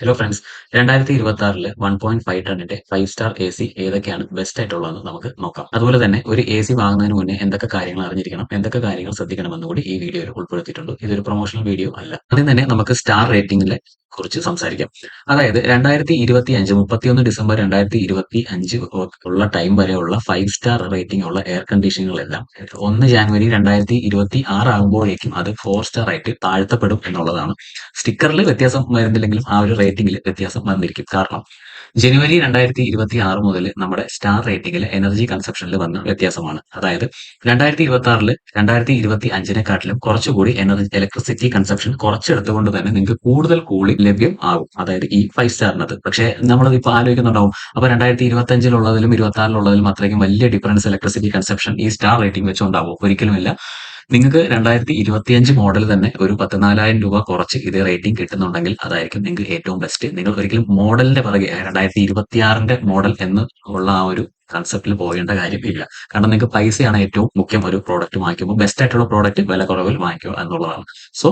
Hello friends, 2026 1.5 ടണ്ണിന്റെ 5 star A C ഏതൊക്കെയാണ് best ആയിട്ടുള്ളതെന്ന് നമുക്ക് നോക്കാം. അതുപോലെ തന്നെ ഒരു എ സി വാങ്ങുന്നതിന് മുന്നേ എന്തൊക്കെ കാര്യങ്ങൾ അറിഞ്ഞിരിക്കണം, എന്തൊക്കെ കാര്യങ്ങൾ ശ്രദ്ധിക്കണമെന്ന് കൂടി ഈ വീഡിയോയിൽ ഉൾപ്പെടുത്തിയിട്ടുണ്ട്. ഇതൊരു പ്രൊമോഷണൽ വീഡിയോ അല്ല. ആദ്യം തന്നെ നമുക്ക് സ്റ്റാർ റേറ്റിംഗിനെ കുറിച്ച് സംസാരിക്കാം. അതായത് 2025 31 ഡിസംബർ 2025 ഉള്ള ടൈം വരെയുള്ള 5 സ്റ്റാർ റേറ്റിംഗ് ഉള്ള എയർ കണ്ടീഷനുകളെല്ലാം 1 ജാനുവരി 2026 ആകുമ്പോഴേക്കും അത് 4 സ്റ്റാർ ആയിട്ട് താഴ്ത്തപ്പെടും എന്നുള്ളതാണ്. സ്റ്റിക്കറിൽ വ്യത്യാസം വരുന്നില്ലെങ്കിലും ആ ഒരു റേറ്റിംഗിൽ വ്യത്യാസം വന്നിരിക്കും. കാരണം ജനുവരി 2026 മുതൽ നമ്മുടെ സ്റ്റാർ റേറ്റിംഗിൽ എനർജി കൺസപ്ഷനിൽ വന്ന വ്യത്യാസമാണ്. അതായത് 2026 2025നെക്കാട്ടിലും കുറച്ചുകൂടി ഇലക്ട്രിസിറ്റി കൺസപ്ഷൻ കുറച്ചെടുത്തുകൊണ്ട് തന്നെ നിങ്ങൾക്ക് കൂടുതൽ കൂളിംഗ് ലഭ്യം ആകും. അതായത് ഈ 5 സ്റ്റാറിനകത്ത്. പക്ഷേ നമ്മളത് ഇപ്പോൾ ആലോചിക്കുന്നുണ്ടാവും, അപ്പൊ 2025-ലുള്ളതിലും 26-ലുള്ളതിലും അത്രയ്ക്കും വലിയ ഡിഫറൻസ് ഇലക്ട്രിസിറ്റി കൺസപ്ഷൻ ഈ സ്റ്റാർ റേറ്റിംഗ് വെച്ചുണ്ടാവും? ഒരിക്കലുമില്ല. നിങ്ങൾക്ക് 2025 മോഡൽ തന്നെ ഒരു 14,000 രൂപ കുറച്ച് ഇതേ റേറ്റിംഗ് കിട്ടുന്നുണ്ടെങ്കിൽ അതായിരിക്കും നിങ്ങൾക്ക് ഏറ്റവും ബെസ്റ്റ്. നിങ്ങൾ ഒരിക്കലും മോഡലിന്റെ പിറകെ 2026ന്റെ മോഡൽ എന്ന് ഉള്ള ആ ഒരു കൺസെപ്റ്റിൽ പോകേണ്ട കാര്യമില്ല. കാരണം നിങ്ങൾക്ക് പൈസയാണ് ഏറ്റവും മുഖ്യം. ഒരു പ്രോഡക്റ്റ് വാങ്ങിക്കുമ്പോൾ ബെസ്റ്റ് ആയിട്ടുള്ള പ്രോഡക്റ്റ് വില കുറവിൽ വാങ്ങിക്കുക എന്നുള്ളതാണ്. സോ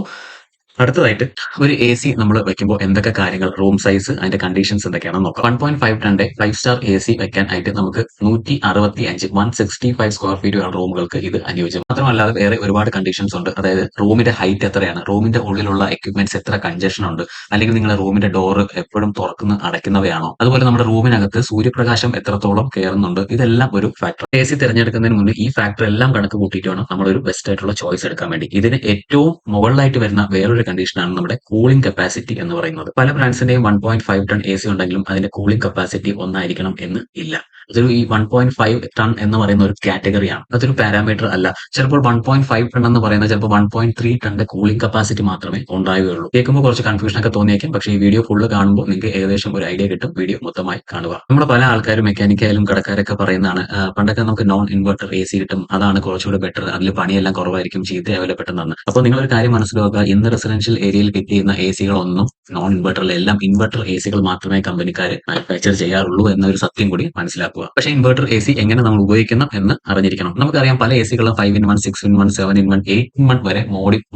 അടുത്തതായിട്ട് ഒരു എ സി നമ്മൾ വെക്കുമ്പോൾ എന്തൊക്കെ കാര്യങ്ങൾ, റൂം സൈസ്, അതിന്റെ കണ്ടീഷൻസ് എന്തൊക്കെയാണെന്ന് നോക്കാം. 1.5 ടണ്ടെ 5 സ്റ്റാർ എ സി വെക്കാൻ ആയിട്ട് നമുക്ക് 165 സ്ക്വയർ ഫീറ്റ് ഉള്ള റൂമുകൾക്ക് ഇത് അനുയോജ്യം. മാത്രമല്ലാതെ വേറെ ഒരുപാട് കണ്ടീഷൻസ് ഉണ്ട്. അതായത് റൂമിന്റെ ഹൈറ്റ് എത്രയാണ്, റൂമിന്റെ ഉള്ളിലുള്ള എക്യുപ്മെന്റ്സ് എത്ര കൺജഷൻ ഉണ്ട്, അല്ലെങ്കിൽ നിങ്ങളുടെ റൂമിന്റെ ഡോർ എപ്പോഴും തുറക്കുന്ന അടയ്ക്കുന്നവയാണോ, അതുപോലെ നമ്മുടെ റൂമിനകത്ത് സൂര്യപ്രകാശം എത്രത്തോളം കയറുന്നുണ്ട്, ഇതെല്ലാം ഒരു ഫാക്ടർ. എ സി തിരഞ്ഞെടുക്കുന്നതിന് മുന്നേ ഈ ഫാക്ടർ എല്ലാം കണക്ക് കൂട്ടിയിട്ട് വേണം നമ്മൾ ഒരു ബെസ്റ്റ് ആയിട്ടുള്ള ചോയ്സ് എടുക്കാൻ വേണ്ടി. ഇതിന് ഏറ്റവും മുകളിലായിട്ട് വരുന്ന വേറൊരു കണ്ടീഷനാണ് നമ്മുടെ കൂളിംഗ് കപ്പാസിറ്റി എന്ന് പറയുന്നത്. പല ബ്രാൻഡ്സിന്റെയും 1.5 ടൺ എ സി ഉണ്ടെങ്കിലും അതിന്റെ കൂളിംഗ് കപ്പാസിറ്റി ഒന്നായിരിക്കണം എന്ന് ഇല്ല. അതൊരു ഈ 1.5 ടൺ എന്ന് പറയുന്ന ഒരു കാറ്റഗറിയാണ്. അതൊരു പാരാമീറ്റർ അല്ല. ചിലപ്പോൾ 1.5 ടൺ എന്ന് പറയുന്നത് ചിലപ്പോൾ 1.3 ടണ്ണിന്റെ കൂളിംഗ് കപ്പാസിറ്റി മാത്രമേ ഉണ്ടാവുകയുള്ളൂ. കേൾക്കുമ്പോൾ കുറച്ച് കൺഫ്യൂഷൻ ഒക്കെ തോന്നിയേക്കും. പക്ഷേ ഈ വീഡിയോ ഫുള്ള് കാണുമ്പോൾ നിങ്ങൾക്ക് ഏകദേശം ഒരു ഐഡിയ കിട്ടും. വീഡിയോ മൊത്തമായി കാണുക. നമ്മുടെ പല ആൾക്കാരും, മെക്കാനിക്കായാലും കടക്കാരൊക്കെ പറയുന്നതാണ്, പണ്ടൊക്കെ നമുക്ക് നോൺ ഇൻവെർട്ടർ എ സി കിട്ടും, അതാണ് കുറച്ചുകൂടി ബെറ്റർ, അതിൽ പണിയെല്ലാം കുറവായിരിക്കും, ചീത്തയാവില്ല പെട്ടെന്ന്. അപ്പോൾ നിങ്ങളൊരു കാര്യം മനസ്സിലാക്കുക, ഇന്ന് റെസിഡൻഷ്യൽ ഏരിയയിൽ ഫിറ്റ് ചെയ്യുന്ന എ സികളൊന്നും നോൺ ഇൻവെർട്ടറിൽ, എല്ലാം ഇൻവെർട്ടർ എ സികൾ മാത്രമേ കമ്പനിക്കാർ മാനുഫാക്ചർ ചെയ്യാറുള്ളൂ എന്നൊരു സത്യം കൂടി മനസ്സിലാക്കുക. പക്ഷേ ഇൻവെർട്ടർ എ സി എങ്ങനെ നമ്മൾ ഉപയോഗിക്കണം എന്ന് അറിഞ്ഞിരിക്കണം. നമുക്കറിയാം പല A സികളും 5-in-1, 6-in-1, 7-in-1, 8-in-1 വരെ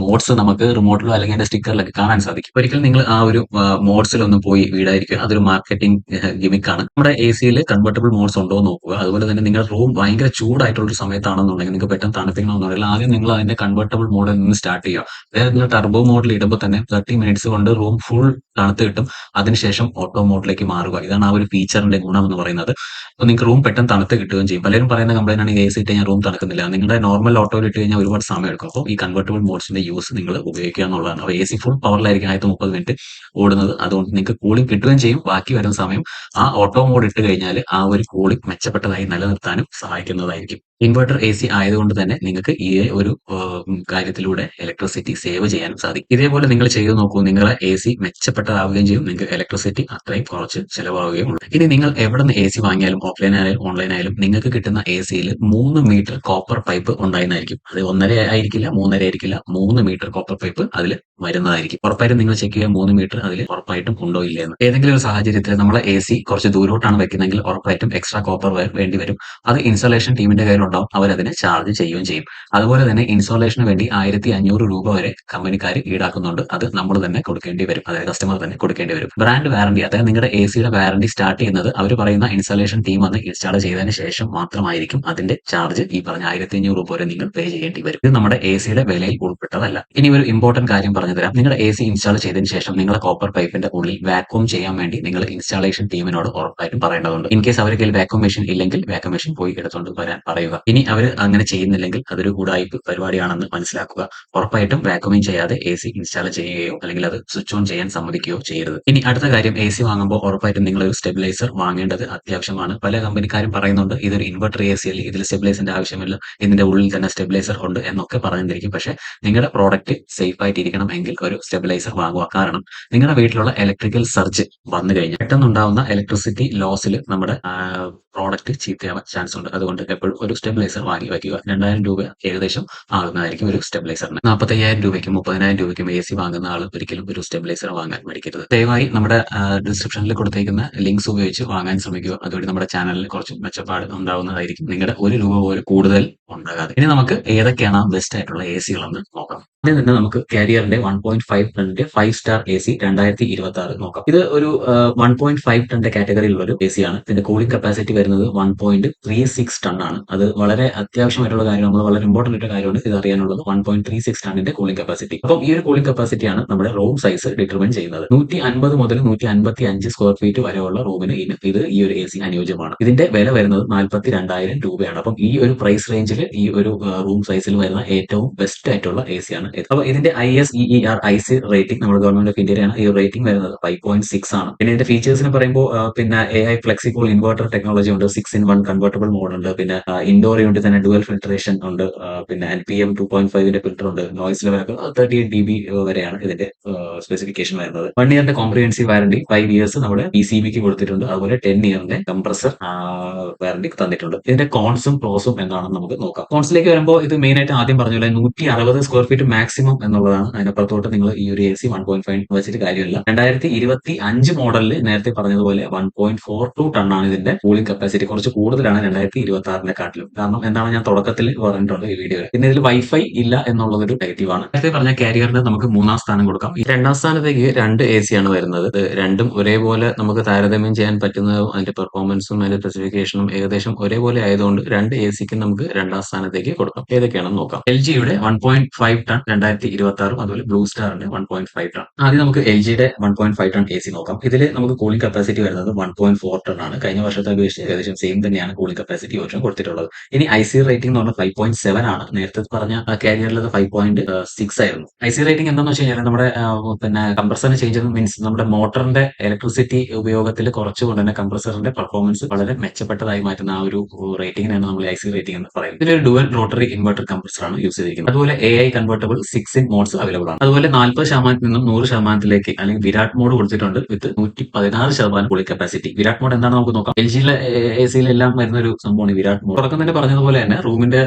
മോഡ്സ് നമുക്ക് റിമോട്ടിലോ അല്ലെങ്കിൽ അതിന്റെ സ്റ്റിക്കറിലൊക്കെ കാണാൻ സാധിക്കും. ഒരിക്കലും നിങ്ങൾ ആ ഒരു മോഡ്സിലൊന്നും പോയി വീടായിരിക്കുക. അതൊരു മാർക്കറ്റിംഗ് ഗിമിക്കാണ്. നമ്മുടെ എ സിയിൽ കൺവെർട്ടബിൾ മോഡ്സ് ഉണ്ടോ എന്ന് നോക്കുക. അതുപോലെ തന്നെ നിങ്ങളുടെ റൂം ഭയങ്കര ചൂടായിട്ടുള്ള ഒരു സമയത്താണെന്നുണ്ടെങ്കിൽ, നിങ്ങൾക്ക് പെട്ടെന്ന് തണുപ്പിക്കണമെന്നുണ്ടെങ്കിൽ ആദ്യം നിങ്ങൾ അതിന്റെ കൺവെർട്ടബിൾ മോഡിൽ നിന്ന് സ്റ്റാർട്ട് ചെയ്യുക. അതായത് നിങ്ങൾ ടർബോ മോഡിൽ ഇടുമ്പോൾ തന്നെ 30 മിനിറ്റ്സ് കൊണ്ട് റൂം ഫുൾ തണുത്ത് കിട്ടും. അതിനുശേഷം ഓട്ടോ മോഡിലേക്ക് മാറുക. ഇതാണ് ആ ഒരു ഫീച്ചറിന്റെ ഗുണം എന്ന് പറയുന്നത്. അപ്പോൾ നിങ്ങൾക്ക് റൂം പെട്ടെന്ന് തണുത്ത് കിട്ടുകയും ചെയ്യും. പലരും പറയുന്ന കംപ്ലൈന്റ് ആണ്, എ സി ഇട്ട് കഴിഞ്ഞാൽ റൂം തണുക്കുന്നില്ല. നിങ്ങളുടെ നോർമൽ ഓട്ടോയിൽ ഇട്ട് കഴിഞ്ഞാൽ ഒരുപാട് സമയം എടുക്കും. അപ്പോൾ ഈ കൺവെർട്ടബിൾ മോഡ്സിന്റെ യൂസ് നിങ്ങൾ ഉപയോഗിക്കുക എന്നുള്ളതാണ്. അപ്പോൾ എ സി ഫുൾ പവറിലായിരിക്കും ആദ്യത്തെ 30 മിനിറ്റ് ഓടുന്നത്. അതുകൊണ്ട് നിങ്ങൾക്ക് കൂളിംഗ് കിട്ടുകയും ചെയ്യും. ബാക്കി വരുന്ന സമയം ആ ഓട്ടോ മോഡ് ഇട്ട് കഴിഞ്ഞാൽ ആ ഒരു കൂളിംഗ് മെച്ചപ്പെട്ടതായി നിലനിർത്താനും സഹായിക്കുന്നതായിരിക്കും. ഇൻവെർട്ടർ എ സി ആയതുകൊണ്ട് തന്നെ നിങ്ങൾക്ക് ഈ ഒരു കാര്യത്തിലൂടെ ഇലക്ട്രിസിറ്റി സേവ് ചെയ്യാനും സാധിക്കും. ഇതേപോലെ നിങ്ങൾ ചെയ്തു നോക്കൂ. നിങ്ങളെ എ സി മെച്ചപ്പെട്ടതാവുകയും ചെയ്യും. നിങ്ങൾക്ക് ഇലക്ട്രിസിറ്റി അത്രയും കുറച്ച് ചിലവാകുകയും ഉള്ളൂ. ഇനി നിങ്ങൾ എവിടെ നിന്ന് എ സി വാങ്ങിയാലും, ഓഫ്ലൈൻ ആയാലും ഓൺലൈൻ ആയാലും, നിങ്ങൾക്ക് കിട്ടുന്ന എ സിയിൽ 3 മീറ്റർ കോപ്പർ പൈപ്പ് ഉണ്ടായിരുന്നായിരിക്കും. അത് 1.5 ആയിരിക്കില്ല, 3.5 ആയിരിക്കില്ല, 3 മീറ്റർ കോപ്പർ പൈപ്പ് അതിൽ വരുന്നതായിരിക്കും. ഉറപ്പായിട്ടും നിങ്ങൾ ചെക്ക് ചെയ്യുക 3 മീറ്റർ അതിൽ ഉറപ്പായിട്ടും ഉണ്ടോ ഇല്ലെന്ന്. ഏതെങ്കിലും ഒരു സാഹചര്യത്തിൽ നമ്മളെ എ സി കുറച്ച് ദൂരോട്ടാണ് വെക്കുന്നതെങ്കിൽ ഉറപ്പായിട്ടും എക്സ്ട്രാ കോപ്പർ വയർ വേണ്ടി വരും. അത് ഇൻസ്റ്റാളേഷൻ ടീമിന്റെ കയ്യിലുണ്ടാവും. അവരതിനെ ചാർജ് ചെയ്യുകയും ചെയ്യും. അതുപോലെ തന്നെ ഇൻസ്റ്റാളേഷന് വേണ്ടി 1,500 രൂപ വരെ കമ്പനിക്കാർ ഈടാക്കുന്നുണ്ട്. അത് നമ്മൾ തന്നെ കൊടുക്കേണ്ടി വരും. അതായത് കസ്റ്റമർ തന്നെ കൊടുക്കേണ്ടി വരും. ബ്രാൻഡ് വാറന്റി, അതായത് നിങ്ങളുടെ എ സിയുടെ വാറന്റി സ്റ്റാർട്ട് ചെയ്യുന്നത് അവർ പറയുന്ന ഇൻസ്റ്റാളേഷൻ ടീം വന്ന് ഇൻസ്റ്റാൾ ചെയ്തതിന് ശേഷം മാത്രമായിരിക്കും. അതിന്റെ ചാർജ് ഈ പറഞ്ഞ 1,500 രൂപ വരെ നിങ്ങൾ പേ ചെയ്യേണ്ടി വരും. ഇത് നമ്മുടെ എ സിയുടെ വിലയിൽ ഉൾപ്പെട്ടതല്ല. ഇനി ഒരു ഇമ്പോർട്ടന്റ് കാര്യം പറഞ്ഞു തരാം. നിങ്ങളുടെ എ സി ഇൻസ്റ്റാൾ ചെയ്തതിന് ശേഷം നിങ്ങളുടെ കോപ്പർ പൈപ്പിന്റെ ഉള്ളിൽ വാക്വം ചെയ്യാൻ വേണ്ടി നിങ്ങൾ ഇൻസ്റ്റാളേഷൻ ടീമിനോട് ഉറപ്പായിട്ടും പറയേണ്ടതുണ്ട്. ഇൻ കേസ് അവരുടെ കയ്യിൽ വാക്വം മെഷീൻ ഇല്ലെങ്കിൽ വാക്വം മെഷീൻ പോയി എടുത്തുകൊണ്ട് വരാൻ പറയുക. ഇനി അവർ അങ്ങനെ ചെയ്യുന്നില്ലെങ്കിൽ അതൊരു ഉടായിപ്പ് പരിപാടിയാണെന്ന് മനസ്സിലാക്കുക. ഉറപ്പായിട്ടും വാക്വമിങ് ചെയ്യാതെ എ സി ഇൻസ്റ്റാൾ ചെയ്യുകയോ അല്ലെങ്കിൽ അത് സ്വിച്ച് ഓൺ ചെയ്യാൻ സമ്മതിക്കുകയോ ചെയ്യരുത്. ഇനി അടുത്ത കാര്യം, എ സി വാങ്ങുമ്പോൾ ഉറപ്പായിട്ടും നിങ്ങൾ ഒരു സ്റ്റെബിലൈസർ വാങ്ങേണ്ടത് അത്യാവശ്യമാണ്. പല കമ്പനിക്കാരും പറയുന്നുണ്ട് ഇതൊരു ഇൻവെർട്ടർ എ സി അല്ലേ, ഇതിൽ സ്റ്റെബിലൈസറിന്റെ ആവശ്യമില്ല, ഇതിന്റെ ഉള്ളിൽ തന്നെ സ്റ്റെബിലൈസർ ഉണ്ട് എന്നൊക്കെ പറഞ്ഞിരിക്കും. പക്ഷേ നിങ്ങളുടെ പ്രോഡക്റ്റ് സേഫ് ആയിട്ടിരിക്കണം എങ്കിൽ ഒരു സ്റ്റെബിലൈസർ വാങ്ങുക. കാരണം നിങ്ങളുടെ വീട്ടിലുള്ള ഇലക്ട്രിക്കൽ സർജ് വന്നു കഴിഞ്ഞാൽ പെട്ടെന്നുണ്ടാവുന്ന ഇലക്ട്രിസിറ്റി ലോസിൽ നമ്മുടെ പ്രോഡക്റ്റ് ചീത്തയാവാൻ ചാൻസ് ഉണ്ട്. അതുകൊണ്ട് എപ്പോഴും ഒരു സ്റ്റെബിലൈസർ വാങ്ങി വയ്ക്കുക. 2,000 രൂപ ഏകദേശം ആകുന്നതായിരിക്കും ഒരു സ്റ്റെബിലൈസറിന്. 45,000 രൂപയ്ക്കും 30,000 രൂപയ്ക്കും എ സി വാങ്ങുന്ന ആൾ ഒരിക്കലും ഒരു സ്റ്റെബിലൈസർ വാങ്ങാൻ മടിക്കരുത്. ദയവായി നമ്മുടെ ഡിസ്ക്രിപ്ഷനിൽ കൊടുത്തേക്കുന്ന ലിങ്ക്സ് ഉപയോഗിച്ച് വാങ്ങാൻ ശ്രമിക്കുക. അതുവഴി നമ്മുടെ ചാനലിന് കുറച്ച് മെച്ചപ്പാട് ഉണ്ടാവുന്നതായിരിക്കും. നിങ്ങളുടെ 1 രൂപ പോലും കൂടുതൽ ഉണ്ടാകാതെ. ഇനി നമുക്ക് ഏതൊക്കെയാണ് ബെസ്റ്റ് ആയിട്ടുള്ള എസികളെന്ന് നോക്കാം. ആദ്യം തന്നെ നമുക്ക് കാരിയറിന്റെ 1.5 ടണ്ണിന്റെ 5 സ്റ്റാർ എസി 2026 നോക്കാം. ഇത് ഒരു 1.5 ടണ്ണിന്റെ കാറ്റഗറിയിലുള്ള ഒരു എസി ആണ്. ഇതിന്റെ കൂളിംഗ് കപ്പാസിറ്റി വരുന്നത് 1.36 ടൺ ആണ്. അത് വളരെ അത്യാവശ്യമായിട്ടുള്ള കാര്യം, നമ്മൾ വളരെ ഇമ്പോർട്ടന്റ് ആയിട്ടുള്ള കാര്യമാണ് ഇത് അറിയാനുള്ളത്. 1.36 ടണ്ണിന്റെ കൂളിംഗ് കപ്പാസിറ്റി. അപ്പം ഈ ഒരു കൂളിംഗ് കപ്പാസിറ്റിയാണ് നമ്മുടെ റൂം സൈസ് ഡിറ്റർമൈൻ ചെയ്യുന്നത്. 150 മുതൽ 155 സ്ക്വയർ ഫീറ്റ് വരെയുള്ള റൂമിന് ഇത് ഈ ഒരു എസി അനുയോജ്യമാണ്. ഇതിന്റെ വില വരുന്നത് 42,000 രൂപയാണ്. അപ്പം ഈ ഒരു പ്രൈസ് റേഞ്ചിൽ ഈ ഒരു റൂം സൈസിൽ വരുന്ന ഏറ്റവും ബെസ്റ്റ് ആയിട്ടുള്ള എസി ആണ്. അപ്പൊ ഇതിന്റെ ISEER IC റേറ്റിംഗ് നമ്മുടെ ഗവൺമെന്റ് ഓഫ് ഇന്ത്യയാണ്. ഈ റേറ്റിംഗ് വരുന്നത് 5.6 ആണ്. പിന്നെ ഇതിന്റെ ഫീച്ചേഴ്സിന് പറയുമ്പോൾ പിന്നെ AI ഫ്ലെക്സിബിൾ ഇൻവെർട്ടർ ടെക്നോളജി ഉണ്ട്, 6-in-1 കൺവേർട്ടബിൾ മോഡ് ഉണ്ട്, പിന്നെ ഇൻഡോർ യൂണിറ്റ് തന്നെ ഡുവൽ ഫിൽട്രേഷൻ ഉണ്ട്, പിന്നെ NPM 2.5 ഫിൽറ്റർ ഉണ്ട്, നോയ്സ് ലെവൽ ഒക്കെ 38 dB വരെയാണ് ഇതിന്റെ സ്പെസിഫിക്കേഷൻ വരുന്നത്. 1 ഇയറിന്റെ കോംപ്രിഹെൻസീവ് വാറണ്ടി, 5 ഇയേഴ്സ് നമ്മുടെ PCBക്ക് കൊടുത്തിട്ടുണ്ട്. അതുപോലെ 10 ഇയറിന്റെ കംപ്രസർ വാറണ്ടി തന്നിട്ടുണ്ട്. ഇതിന്റെ കോൺസും പ്രോസും എന്താണെന്ന് നമുക്ക് നോക്കാം. കോൺസിലേക്ക് വരുമ്പോൾ ഇത് മെയിൻ ആയിട്ട് ആദ്യം പറഞ്ഞ പോലെ 160 സ്ക്വയർ ഫീറ്റ് മാക്സിമം എന്നുള്ളതാണ്. അതിനപ്പുറത്തോട്ട് നിങ്ങൾ ഈ ഒരു AC 1.5 വെച്ചിട്ട് കാര്യമില്ല. 2025 മോഡലിൽ നേരത്തെ പറഞ്ഞതുപോലെ 1.42 ടൺ ആണ് ഇതിന്റെ കൂളിംഗ് കപ്പാസിറ്റി. കുറച്ച് കൂടുതലാണ് 2026 കാട്ടിലും. കാരണം എന്താണ് ഞാൻ തുടക്കത്തിൽ പറഞ്ഞിട്ടുണ്ട് ഈ വീഡിയോയിൽ. പിന്നെ ഇതിൽ വൈഫൈ ഇല്ല എന്നുള്ളതൊരു നെഗറ്റീവ് ആണ്. നേരത്തെ പറഞ്ഞ കാരിയറിന് നമുക്ക് 3-ാം സ്ഥാനം കൊടുക്കാം. ഈ 2-ാം സ്ഥാനത്തേക്ക് 2 AC ആണ് വരുന്നത്. രണ്ടും ഒരേപോലെ നമുക്ക് താരതമ്യം ചെയ്യാൻ പറ്റുന്നതും അതിന്റെ പെർഫോമൻസും അതിന്റെ സ്പെസിഫിക്കേഷനും ഏകദേശം ഒരേപോലെ ആയതുകൊണ്ട് 2 ACക്ക് നമുക്ക് 2-ാം സ്ഥാനത്തേക്ക് കൊടുക്കാം. ഏതൊക്കെയാണെന്ന് നോക്കാം. LGയുടെ 1.5 ടൺ 2026, അതുപോലെ ബ്ലൂ സ്റ്റാറിന്റെ 1.5 ടൺ. ആദ്യം നമുക്ക് LGയുടെ 1.5 ടൺ AC നോക്കാം. ഇതിൽ നമുക്ക് കൂളിംഗ് കപ്പാസിറ്റി വരുന്നത് 1.4 ടൺ ആണ്. കഴിഞ്ഞ വർഷത്തെ അപേക്ഷിച്ച് ഏകദേശം സെയിം തന്നെയാണ് കൂളിംഗ് കപ്പാസിറ്റി വർഷം കൊടുത്തിട്ടുള്ളത്. ഇനി IC റേറ്റിംഗ് എന്ന് പറഞ്ഞാൽ 5.7 ആണ്. നേരത്തെ പറഞ്ഞ കാരിയറിൽ 5.6 ആയിരുന്നു. IC റേറ്റിംഗ് എന്താണെന്ന് വെച്ച് കഴിഞ്ഞാൽ നമ്മുടെ പിന്നെ കംപ്രസറിന് ചേഞ്ച് മീൻസ് നമ്മുടെ മോട്ടറിന്റെ ഇലക്ട്രിസിറ്റി ഉപയോഗത്തിൽ കുറച്ചുകൊണ്ട് തന്നെ കംപ്രസറിന്റെ പെർഫോമൻസ് വളരെ മെച്ചപ്പെട്ടതായി മാറ്റുന്ന ആ ഒരു റേറ്റിംഗിനാണ് നമ്മൾ IC റേറ്റിംഗ് എന്ന് പറയുന്നത്. ഇതിലൊരു ഡുവൽ റോട്ടറി ഇൻവെർട്ടർ കംപ്രസർ ആണ് യൂസ് ചെയ്തിരിക്കുന്നത്. അതുപോലെ AI convertible 6-in modes available ആണ്. അതുപോലെ 40% നിന്നും 100%ലേക്ക് അല്ലെങ്കിൽ വിരാട് മോഡ് കൊടുത്തിട്ടുണ്ട് വിത്ത് 116% കൂളിംഗ് കപ്പാസിറ്റി. വിരാട് മോഡ് എന്താണെന്ന് നമുക്ക് നോക്കാം. LGയിലെ ACയിലെല്ലാം വരുന്ന ഒരു സംഭവമാണ് വിരാട് മോഡ്. തുടക്കം തന്നെ പറഞ്ഞതുപോലെ തന്നെ റൂമിന്റെ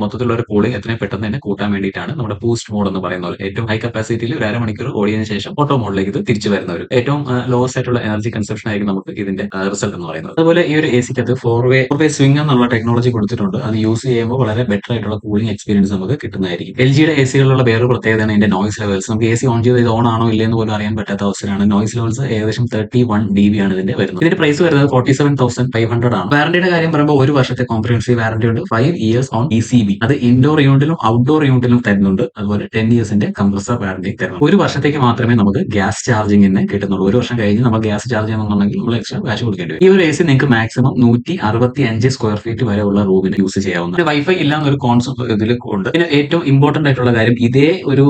മൊത്തത്തിലുള്ള ഒരു കൂളിംഗ് എത്രയും പെട്ടെന്ന് തന്നെ കൂട്ടാൻ വേണ്ടിയിട്ടാണ് നമ്മുടെ ബൂസ്റ്റ് മോഡ് എന്ന് പറയുന്ന പോലെ ഏറ്റവും ഹൈ കപ്പാസിറ്റിയിൽ ഒരു അരമണിക്കൂർ ഓടിയതിനു ശേഷം ഓട്ടോ മോഡിലേക്ക് ഇത് തിരിച്ചു വരുന്ന ഒരു ഏറ്റവും ലോവസ്റ്റ് ആയിട്ടുള്ള എനർജി കൺസപ്ഷൻ ആയിരിക്കും നമുക്ക് ഇതിന്റെ റിസൾട്ട് എന്ന് പറയുന്നത്. അതുപോലെ ഈ ഒരു ACക്കകത്ത് ഫോർ വേ സ്വിംഗ് എന്നുള്ള ടെക്നോളജി കൊടുത്തിട്ടുണ്ട്. അത് യൂസ് ചെയ്യുമ്പോൾ വളരെ ബെറ്റർ ആയിട്ടുള്ള കൂളിംഗ് എക്സ്പീരിയൻസ് നമുക്ക് കിട്ടുന്നതായിരിക്കും. LGയുടെ ACകളിലുള്ള വേറൊരു പ്രത്യേകതയാണ് ഇതിന്റെ നോയ്സ് ലെവൽസ്. നമുക്ക് AC ഓൺ ചെയ്ത് ഇത് ഓൺ ആണോ ഇല്ലെന്ന് പോലും അറിയാൻ പറ്റാത്ത അവസ്ഥയാണ്. നോയ്സ് ലെവൽസ് ഏകദേശം 31 dB ആണ് ഇതിന്റെ വരുന്നത്. ഇതിന്റെ പ്രൈസ് വരുന്നത് 47,500 ആണ്. വാറണ്ടിയുടെ കാര്യം പറയുമ്പോൾ 1 വർഷത്തെ കോംപ്രിഹെൻസീവ് വാറണ്ടി ഉണ്ട്. 5 ഇയേഴ്സ് ഓൺ PCB. അത് ഇൻഡോർ യൂണിറ്റിലും ഔട്ട്ഡോർ യൂണിറ്റിലും തരുന്നുണ്ട്. അതുപോലെ 10 ഇയേഴ്സിന്റെ കംപ്രസർ വാറണ്ടി തരുന്നുണ്ട്. 1 വർഷത്തേക്ക് മാത്രമേ നമുക്ക് ഗ്യാസ് ചാർജിങ്ങിന് കിട്ടുന്നുള്ളൂ. 1 വർഷം കഴിഞ്ഞ് നമ്മൾ ഗ്യാസ് ചാർജ് ചെയ്യണമെന്നുണ്ടെങ്കിൽ നമ്മൾ എക്സ്ട്രാ കാശ് കൊടുക്കേണ്ടി വരും. ഈ ഒരു AC നിങ്ങൾക്ക് മാക്സിമം 165 സ്ക്വയർ ഫീറ്റ് വരെയുള്ള റൂമിന് യൂസ് ചെയ്യാവുന്ന. വൈഫൈ ഇല്ലാന്നൊരു കോൺസെപ്റ്റ് ഇതിൽ ഉണ്ട്. പിന്നെ ഏറ്റവും ഇമ്പോർട്ടന്റ് ആയിട്ടുള്ള കാര്യം, ഇതേ ഒരു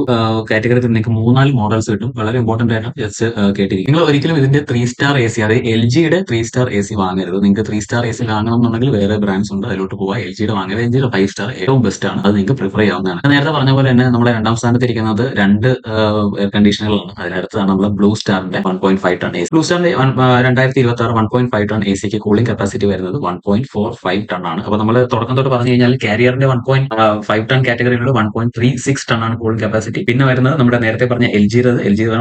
കാറ്റഗറിയിൽ നിങ്ങൾക്ക് 3-4 മോഡൽസ് കിട്ടും. വളരെ ഇമ്പോർട്ടന്റ് ആയിട്ട് ജസ്റ്റ് കേട്ടിരിക്കും. നിങ്ങൾ ഒരിക്കലും ഇതിന്റെ 3 സ്റ്റാർ AC, അതായത് LGയുടെ 3 സ്റ്റാർ AC വാങ്ങരുത്. നിങ്ങൾക്ക് 3 സ്റ്റാർ AC വാങ്ങണം എന്നുണ്ടെങ്കിൽ വേറെ ബ്രാൻഡ്സ് ഉണ്ട്, അതിലോട്ട് പോവാ. LGയുടെ വാങ്ങരുത്. LGയുടെ 5 സ്റ്റാർ ഏറ്റവും ബെസ്റ്റ് ആണ്. അത് നിങ്ങൾക്ക് പ്രിഫർ ചെയ്യാവുന്നതാണ്. നേരത്തെ പറഞ്ഞ പോലെ തന്നെ നമ്മുടെ 2-ാം സ്ഥാനത്തിരിക്കുന്നത് 2 എയർ കണ്ടീഷനുകളാണ്. അതിനടുത്താണ് നമ്മുടെ ബ്ലൂ സ്റ്റാറിന്റെ 1.5 ടൺ AC. ബ്ലൂ സ്റ്റാറിന്റെ 2026 1.5 ടൺ ACക്ക് കൂളിംഗ് കപ്പാസിറ്റി വരുന്നത് 1.45 ടൺ ആണ്. അപ്പൊ നമ്മൾ തുടക്കം തൊട്ട് പറഞ്ഞു കഴിഞ്ഞാൽ കാരിയറിന്റെ 1.5 ടൺ കാറ്റഗറിയിലുള്ള 1.36 ടൺ ആണ് കൂളിംഗ് കപ്പാസിറ്റി. പിന്നെ വരുന്നത് നമ്മുടെ നേരത്തെ പറഞ്ഞ LGയുടെ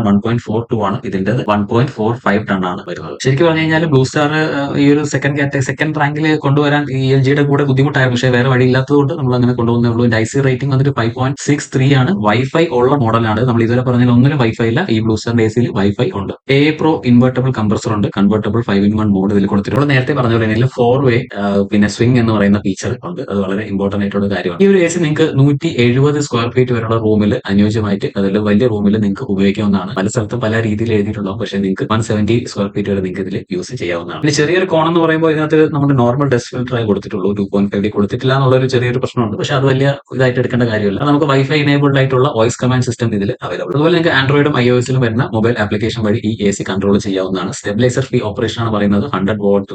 1.42 ആണ്. ഇതിന്റെ 1.45 ടൺ ആണ് വരുന്നത്. ശരിക്കും പറഞ്ഞു കഴിഞ്ഞാൽ ബ്ലൂ സ്റ്റാർ ഈ ഒരു സെക്കൻഡ് റാങ്കിൽ കൊണ്ടുവരാൻ ഈ LGയുടെ കൂടെ ബുദ്ധിമുട്ടായിരുന്നു. പക്ഷേ വേറെ വഴിയില്ലാത്തതുകൊണ്ട് നമ്മൾ അങ്ങനെ കൊണ്ടുവന്നേ ഉള്ളൂ. IC റേറ്റിംഗ് വന്നിട്ട് 5.63 ആണ്. വൈഫൈ ഉള്ള മോഡലാണ്. നമ്മൾ ഇതുവരെ പറഞ്ഞാൽ ഒന്നിനും വൈഫൈ ഇല്ല. ഈ ബ്ലൂ സ്റ്റാറിന്റെ ACയിൽ വൈഫൈ ഉണ്ട്. AA Pro ഇൻവെർട്ടബിൾ കംപ്രസർ ഉണ്ട്. കൺവേർട്ടബിൾ 5-in-1 മോഡ് ഇതിൽ കൊടുത്തിട്ടുണ്ട്. നേരത്തെ പറഞ്ഞ പോലെ തന്നെ 4 വേ പിന്നെ സ്വിംഗ് എന്ന് പറയുന്ന ഫീച്ചർ ഉണ്ട്. അത് വളരെ ഇമ്പോർട്ടന്റ് ആയിട്ടുള്ള കാര്യമാണ്. ഈ ഒരു AC നിങ്ങൾക്ക് 170 സ്ക്വയർ ഫീറ്റ് വരെയുള്ള റൂമിൽ അനുയോജ്യമായിട്ട്, അതിൽ വലിയ റൂമിൽ നിങ്ങൾക്ക് ഉപയോഗിക്കാവുന്നതാണ്. പല സ്ഥലത്തും പല രീതിയിൽ എഴുതിയിട്ടുണ്ടാവും. പക്ഷേ നിങ്ങൾക്ക് 170 സ്ക്വയർ ഫീറ്റ് വരെ നിങ്ങൾക്ക് ഇതിൽ യൂസ് ചെയ്യാവുന്നതാണ്. പിന്നെ ചെറിയൊരു കോൺ എന്ന് പറയുമ്പോൾ ഇതിനകത്ത് നമ്മുടെ നോർമൽ ഡസ്റ്റ് ഫിൽറ്റർ ആയി കൊടുത്തിട്ടുള്ളൂ. 2.5D കൊടുത്തിട്ടില്ല എന്നുള്ളൊരു ചെറിയൊരു പ്രശ്നമുണ്ട്. പക്ഷേ അത് വലിയ ഇതായിട്ട് എടുക്കേണ്ട കാര്യമില്ല. നമുക്ക് വൈഫൈ എനേബിൾഡ് ആയിട്ടുള്ള വോയിസ് കമാൻഡ് സിസ്റ്റം ഇതിൽ അവൈലബിൾ. അതുപോലെ നിങ്ങൾക്ക് ആൻഡ്രോയിഡും iOSലും വരുന്ന മൊബൈൽ ആപ്ലിക്കേഷൻ വഴി ഈ AC കൺട്രോൾ ചെയ്യാവുന്നതാണ്. സ്റ്റെബിലൈസർ ഫ്രീ ഓപ്പറേഷൻ ആണ് പറയുന്നത്. 100 വോൾട്ട്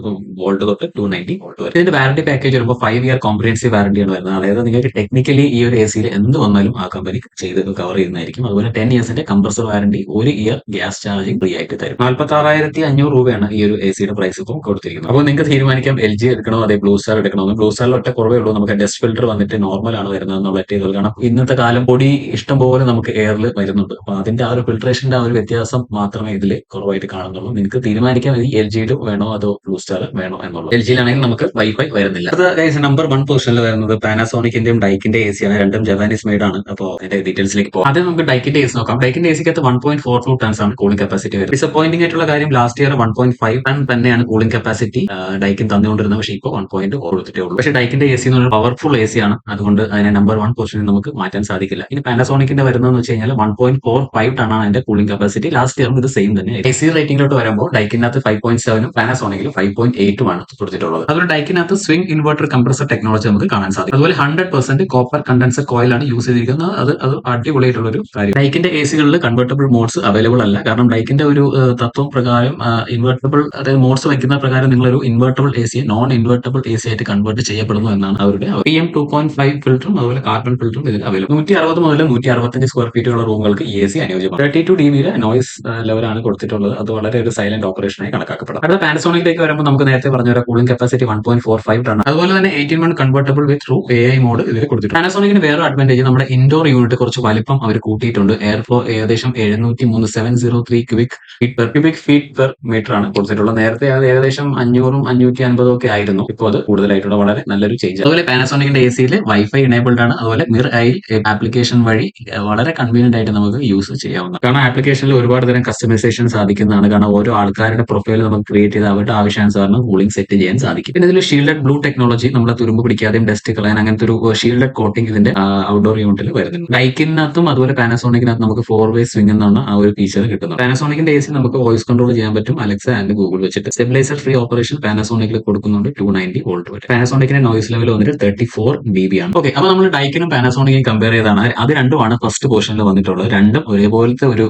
തൊട്ട് 290 വോൾട്ട് വരെ. ഇതിന്റെ വാറണ്ടി പാക്കേജ് വരുമ്പോൾ 5 ഇയർ കോംപ്രിഹെൻസീവ് വാറണ്ടിയാണ് വരുന്നത്. അതായത് നിങ്ങൾക്ക് ടെക്നിക്കലി ഈ ഒരു ACയിൽ എന്ത് വന്നാലും ആ കമ്പനി ചെയ്ത് കവർ ചെയ്യുന്നതായിരിക്കും. അതുപോലെ 10 ഇയേഴ്സിന്റെ compressor warranty, 1 year gas charging free ആയിട്ട് തരും. 46,500 രൂപയാണ് ഈ ഒരു ACയുടെ പ്രൈസ് ഇപ്പോൾ കൊടുത്തിരിക്കുന്നത്. അപ്പോൾ നിങ്ങൾക്ക് തീരുമാനിക്കാം LG എടുക്കണോ അതേ ബ്ലൂ സ്റ്റാർ എടുക്കണോ. ബ്ലൂ സ്റ്റാറിൽ ഒറ്റ കുറവേ ഉള്ളൂ, നമുക്ക് ഡസ്റ്റ് ഫിൽറ്റർ വന്നിട്ട് നോർമൽ ആണ് വരുന്നത് എന്നുള്ള ഒറ്റ ഇത്. കാരണം ഇന്നത്തെ കാലം പൊടി ഇഷ്ടം പോലെ നമുക്ക് എയറിൽ വരുന്നുണ്ട്. അപ്പൊ അതിന്റെ ആ ഒരു ഫിൽട്രേഷന്റെ ആ ഒരു വ്യത്യാസം മാത്രമേ ഇതിൽ കുറവായിട്ട് കാണുന്നുള്ളൂ. നിങ്ങൾക്ക് തീരുമാനിക്കാം ഈ LGയുടെ വേണോ അതോ ബ്ലൂ സ്റ്റാർ വേണോ എന്നുള്ളത്. LGയിലാണെങ്കിൽ നമുക്ക് വൈഫൈ വരുന്നില്ല. അത് നമ്പർ 1 പൊസിഷനിൽ വരുന്നത് പാനാസോണിക്കിന്റെയും ഡൈക്കിന്റെ എ സി ആണ്. രണ്ടും ജപ്പാനീസ് മെയ്ഡ് ആണ്. അപ്പോൾ അതിന്റെ ഡീറ്റെയിൽസിലേക്ക് പോകാം. ആദ്യം നമുക്ക് ഡൈക്കിന്റെ എ സി നോക്കാം. ഡൈക്കിന്റെ എ സിക്കകത്ത് 1.42 ടൺസ് ആണ് കൂളിംഗ് കപ്പാസിറ്റി വരുന്നത്. ഡിസപ്പോയിന്റിംഗ് ആയിട്ടുള്ള കാര്യം ലാസ്റ്റ് ഇയർ 1.5 ടൺ തന്നെയാണ് കൂളിംഗ് കപ്പാസിറ്റി ഡൈക്കിൻ തന്നുകൊണ്ടിരുന്നത്. പക്ഷേ ഇപ്പോൾ 1.4 കൊടുത്തിട്ടേ ഉള്ളൂ. പക്ഷേ ഡൈക്കിന്റെ എ സി എന്ന് പറഞ്ഞാൽ പവർഫുൾ എ സി ആണ്. അതുകൊണ്ട് അതിനെ നമ്പർ 1 പൊസിഷനിൽ നമുക്ക് മാറ്റാൻ സാധിക്കില്ല. ഇനി പാനാസോണിക്കിന്റെ വരുന്നതെന്ന് വെച്ച് കഴിഞ്ഞാൽ 1.45 ടൺ ആണ് അതിന്റെ കൂളിംഗ് കപ്പാസിറ്റി. ലാസ്റ്റ് ഇയറും ഇത് സെയിം തന്നെ. എ സി റേറ്റിംഗിലോട്ട് വരുമ്പോൾ ഡൈക്കിനകത്ത് 5.7 പാനാസോണിക്കിൽ 5.8 ആണ് കൊടുത്തിട്ടുള്ളത്. അതുപോലെ ഡൈക്കിനകത്ത് സ്വിംഗ് ഇൻവെർട്ടർ കംപ്രസർ ടെക്നോളജി നമുക്ക് കാണാൻ സാധിക്കും. അതുപോലെ 100% കോപ്പർ കണ്ടൻസർ കോയിലാണ് യൂസ് ചെയ്തിരിക്കുന്നത്. അത് അടിപൊളിയായിട്ടുള്ള ഒരു കാര്യം. ഡൈക്കിന്റെ എ സികളിൽ കൺവെർട്ടബിൾ മോഡ്സ് അവൈലബിൾ അല്ല. കാരണം ഡൈക്കിന്റെ ഒരു തത്വം പ്രകാരം ഇൻവെർട്ടബിൾ, അതായത് മോഡ്സ് വയ്ക്കുന്ന പ്രകാരം നിങ്ങളൊരു invertible A C non invertible A C ആയിട്ട് കൺവേർട്ട് ചെയ്യപ്പെടുന്നു എന്നാണ് അവരുടെ PM 2.5 ഫിൽറ്ററും അതുപോലെ കാർബൺ ഫിൽറ്ററും ഇതിൽ അവൈലബിൾ. 160 മുതൽ 165 സ്ക്വയർ ഫീറ്റുള്ള റൂമുകൾക്ക് ഈ എ സി അനുയോജ്യമാണ്. 32 dB നോയ്സ് ലെവലാണ് കൊടുത്തിട്ടുള്ളത്. അത് വളരെ ഒരു സൈലന്റ് ഓപ്പറേഷനായി കണക്കാക്കപ്പെടാം. അടുത്ത പാനസോണിക്കിലേക്ക് വരുമ്പോൾ നമുക്ക് നേരത്തെ പറഞ്ഞ കൂളിംഗ് കപ്പാസിറ്റി 1.45 ടൺ. അതുപോലെ തന്നെ 18 മൺ convertible with true AI mode ഇതിൽ കൊടുത്തിട്ടുണ്ട്. പാനസോണിക്കിന് വേറെ അഡ്വാൻറ്റേജ്, നമ്മുടെ ഇൻഡോർ യൂണിറ്റ് കുറച്ച് വലിപ്പം അവർ കൂട്ടിയിട്ടുണ്ട്. എയർ ഫ്ലോ ഏകദേശം 703 ക്യൂബിക് ഫീറ്റ് പെർ മീറ്റർ ആണ് കൊടുത്തിട്ടുള്ളത്. നേരത്തെ അത് ഏകദേശം 500ഉം 550 ഒക്കെ ആയിരുന്നു. ഇപ്പോൾ അത് കൂടുതലായിട്ടുള്ള വളരെ നല്ലൊരു ചേഞ്ച്. അതുപോലെ പാനസോണിക്കിന്റെ എ സിയിൽ വൈഫൈ എനേബിൾഡ് ആണ്. അതുപോലെ മിർ ഐ ആപ്ലിക്കേഷൻ വഴി വളരെ കൺവീനിയന്റ് ആയിട്ട് നമുക്ക് യൂസ് ചെയ്യാവുന്ന. കാരണം ആപ്ലിക്കേഷനിൽ ഒരുപാട് തരം കസ്റ്റമൈസേഷൻ സാധിക്കുന്നതാണ്. കാരണം ഓരോ ആൾക്കാരുടെ പ്രൊഫൈൽ നമുക്ക് ക്രിയേറ്റ് ചെയ്ത് അവരുടെ ആവശ്യാനുസരണം കൂളിംഗ് സെറ്റ് ചെയ്യാൻ സാധിക്കും. പിന്നെ ഇതിൽ ഷീൽഡഡ് ബ്ലൂ ടെക്നോളജി, നമ്മളെ തുരുമ്പ് പിടിക്കാതെയും ഡസ്റ്റ് കളയാൻ അങ്ങനത്തെ ഒരു ഷീൽഡഡ് കോട്ടിംഗ് ഇതിന്റെ ഔട്ട്ഡോർ യൂണിറ്റിൽ വരുന്നുണ്ട്. ഡൈക്കിനകത്തും അതുപോലെ പാനസോണിക്കിനകത്തും നമുക്ക് 4-way സ്വിംഗ് എന്നാണ് ആ ഒരു ഫീച്ചർ കിട്ടുന്നത്. പാനസോണിക്കിന്റെ എ സി നമുക്ക് വോയിസ് കൺട്രോൾ ചെയ്യാൻ പറ്റും അലക്സ ആൻഡ് ഗൂഗിൾ വെച്ചിട്ട്. സ്റ്റെബിലൈസർ ഫ്രീ ഓപ്പറേഷൻ പാനസോണിക്കിൽ കൊടുക്കുന്നുണ്ട്. 290 വോൾട്ട് വരെ. പാനസോണിക്കിന്റെ നോയ്സ് ലെവൽ വന്നിട്ട് 34 dB ആണ്. ഓക്കെ, അപ്പൊ നമ്മൾ ഡൈക്കിനും പാനസോണിക്കും കമ്പയർ ചെയ്താണ്. അത് രണ്ടുമാണ് ഫസ്റ്റ് പൊസിഷനിൽ വന്നിട്ടുള്ളത്. രണ്ടും ഒരേപോലത്തെ ഒരു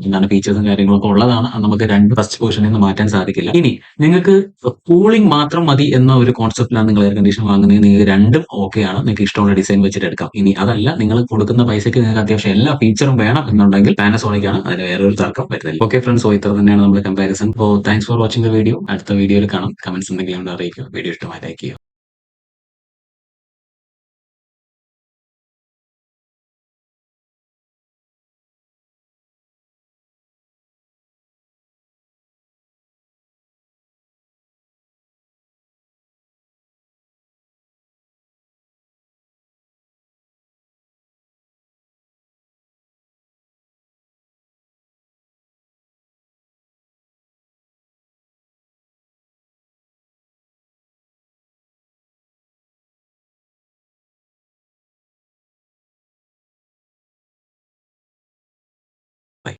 എന്താണ് ഫീച്ചേഴ്സും കാര്യങ്ങളൊക്കെ ഉള്ളതാണ്. നമുക്ക് രണ്ട് ഫസ്റ്റ് പൊസിഷനിൽ നിന്ന് മാറ്റാൻ സാധിക്കില്ല. ഇനി നിങ്ങൾക്ക് കൂളിംഗ് മാത്രം മതി എന്ന ഒരു കോൺസെപ്റ്റിലാണ് നിങ്ങൾ എയർ കണ്ടീഷൻ വാങ്ങുന്നത്. നിങ്ങൾക്ക് രണ്ടും ഓക്കെ ആണ്. നിങ്ങൾക്ക് ഇഷ്ടമുള്ള ഡിസൈൻ വെച്ചിട്ട് എടുക്കാം. ഇനി അതല്ല, നിങ്ങൾ കൊടുക്കുന്ന പൈസയ്ക്ക് നിങ്ങൾക്ക് അത്യാവശ്യം എല്ലാ ഫീച്ചറും വേണം എന്നുണ്ടെങ്കിൽ പാനസോണിക് ആണ്. അതിന് വേറെ ഒരു തർക്കം വരുന്നില്ല. ഓക്കെ ഫ്രണ്ട്സ്, ഇത്ര തന്നെയാണ് നമ്മുടെ comparison. Thanks for watching the video. അടുത്ത വീഡിയോയിൽ കാണാം. കമന്റ്സ് എന്തെങ്കിലും അറിയിക്കുക. വീഡിയോ ഇഷ്ടമായി ലൈക്ക് ചെയ്യുക.